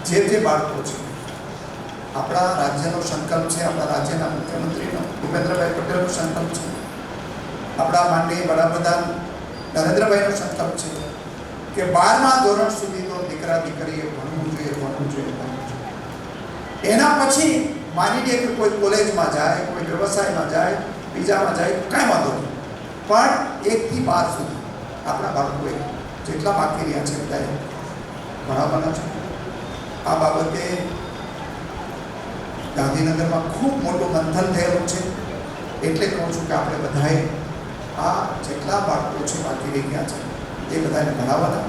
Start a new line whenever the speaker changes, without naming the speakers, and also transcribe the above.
જે બાળકો છે, આપણા રાજ્યનો સંકલ્પ છે, આપણા રાજ્યના મુખ્યમંત્રીનો ભૂપેન્દ્રભાઈ પટેલનો સંકલ્પ છે, આપણા માનનીય વડાપ્રધાન નરેન્દ્રભાઈનો સંકલ્પ છે કે 12મા ધોરણ સુધી તો દીકરા દીકરીએ ભણવું જોઈએ. એના પછી માની લે કે કોઈ કોલેજમાં જાય, કોઈ વ્યવસાયમાં જાય, બીજામાં જાય, કાંઈ વાંધો નહીં, પણ 1 થી 12 સુધી આપણા બાળકોએ જેટલા બાકી રહ્યા છે બધાએ ભણાવવાના છે. આ બાબતે ગાંધીનગરમાં ખૂબ મોટું મંથન થયેલું છે. એટલે કહું છું કે આપણે બધાએ આ જેટલા બાળકો છે બાકી રહી ગયા છે એ બધાને ભણાવવાના.